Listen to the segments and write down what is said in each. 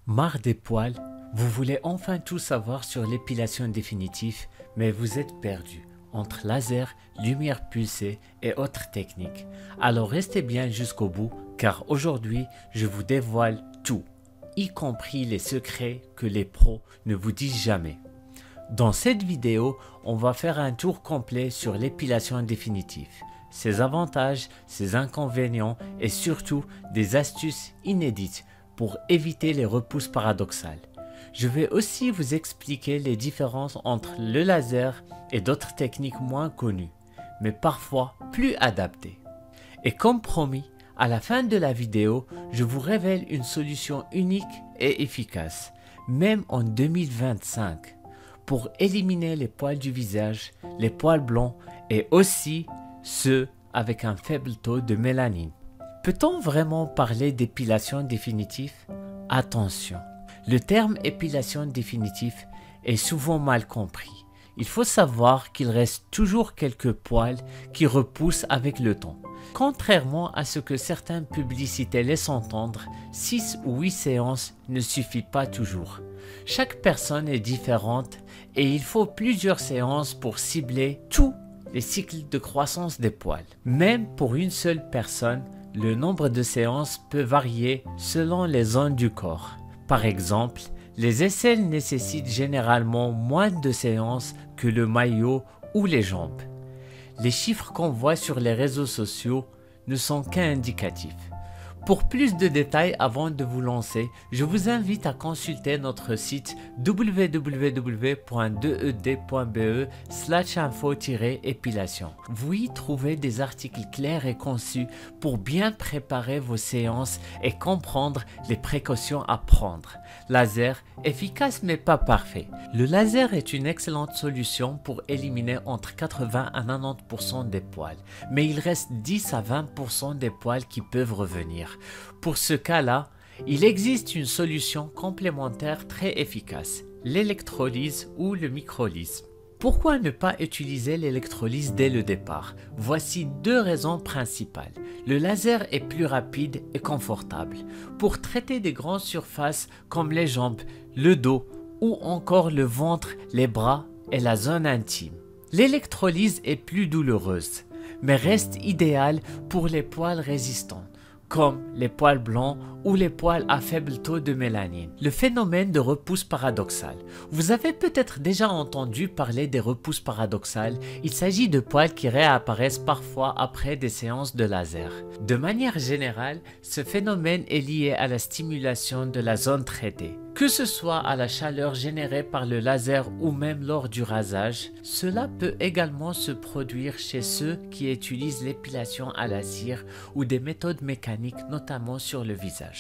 Marre des poils? Vous voulez enfin tout savoir sur l'épilation définitive, mais vous êtes perdu entre laser, lumière pulsée et autres techniques. Alors restez bien jusqu'au bout, car aujourd'hui, je vous dévoile tout, y compris les secrets que les pros ne vous disent jamais. Dans cette vidéo, on va faire un tour complet sur l'épilation définitive, ses avantages, ses inconvénients et surtout des astuces inédites pour éviter les repousses paradoxales. Je vais aussi vous expliquer les différences entre le laser et d'autres techniques moins connues, mais parfois plus adaptées. Et comme promis, à la fin de la vidéo, je vous révèle une solution unique et efficace, même en 2025, pour éliminer les poils du visage, les poils blancs et aussi ceux avec un faible taux de mélanine. Peut-on vraiment parler d'épilation définitive? Attention, le terme épilation définitive est souvent mal compris. Il faut savoir qu'il reste toujours quelques poils qui repoussent avec le temps. Contrairement à ce que certaines publicités laissent entendre, 6 ou 8 séances ne suffit pas toujours. Chaque personne est différente et il faut plusieurs séances pour cibler tous les cycles de croissance des poils. Même pour une seule personne, le nombre de séances peut varier selon les zones du corps. Par exemple, les aisselles nécessitent généralement moins de séances que le maillot ou les jambes. Les chiffres qu'on voit sur les réseaux sociaux ne sont qu'indicatifs. Pour plus de détails avant de vous lancer, je vous invite à consulter notre site www.2ed.be/info-épilation. Vous y trouvez des articles clairs et concis pour bien préparer vos séances et comprendre les précautions à prendre. Laser, efficace mais pas parfait. Le laser est une excellente solution pour éliminer entre 80 à 90% des poils, mais il reste 10 à 20% des poils qui peuvent revenir. Pour ce cas-là, il existe une solution complémentaire très efficace, l'électrolyse ou le microlyse. Pourquoi ne pas utiliser l'électrolyse dès le départ? Voici deux raisons principales. Le laser est plus rapide et confortable pour traiter des grandes surfaces comme les jambes, le dos ou encore le ventre, les bras et la zone intime. L'électrolyse est plus douloureuse, mais reste idéale pour les poils résistants, comme les poils blancs ou les poils à faible taux de mélanine. Le phénomène de repousse paradoxale. Vous avez peut-être déjà entendu parler des repousses paradoxales. Il s'agit de poils qui réapparaissent parfois après des séances de laser. De manière générale, ce phénomène est lié à la stimulation de la zone traitée. Que ce soit à la chaleur générée par le laser ou même lors du rasage, cela peut également se produire chez ceux qui utilisent l'épilation à la cire ou des méthodes mécaniques, notamment sur le visage.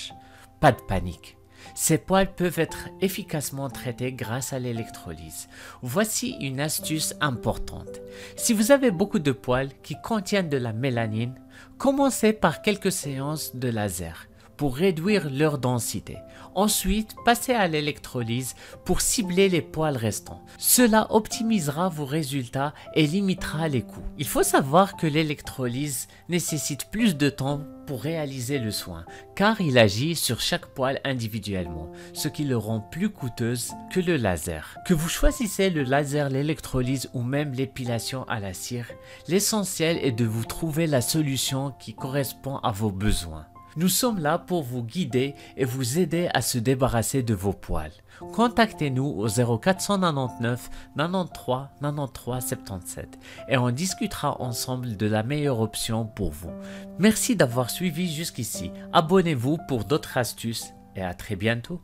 Pas de panique. Ces poils peuvent être efficacement traités grâce à l'électrolyse. Voici une astuce importante. Si vous avez beaucoup de poils qui contiennent de la mélanine, commencez par quelques séances de laser pour réduire leur densité. Ensuite, passez à l'électrolyse pour cibler les poils restants. Cela optimisera vos résultats et limitera les coûts. Il faut savoir que l'électrolyse nécessite plus de temps pour réaliser le soin, car il agit sur chaque poil individuellement, ce qui le rend plus coûteuse que le laser. Que vous choisissez le laser, l'électrolyse ou même l'épilation à la cire, l'essentiel est de vous trouver la solution qui correspond à vos besoins. Nous sommes là pour vous guider et vous aider à se débarrasser de vos poils. Contactez-nous au 0499 93 93 77 et on discutera ensemble de la meilleure option pour vous. Merci d'avoir suivi jusqu'ici. Abonnez-vous pour d'autres astuces et à très bientôt.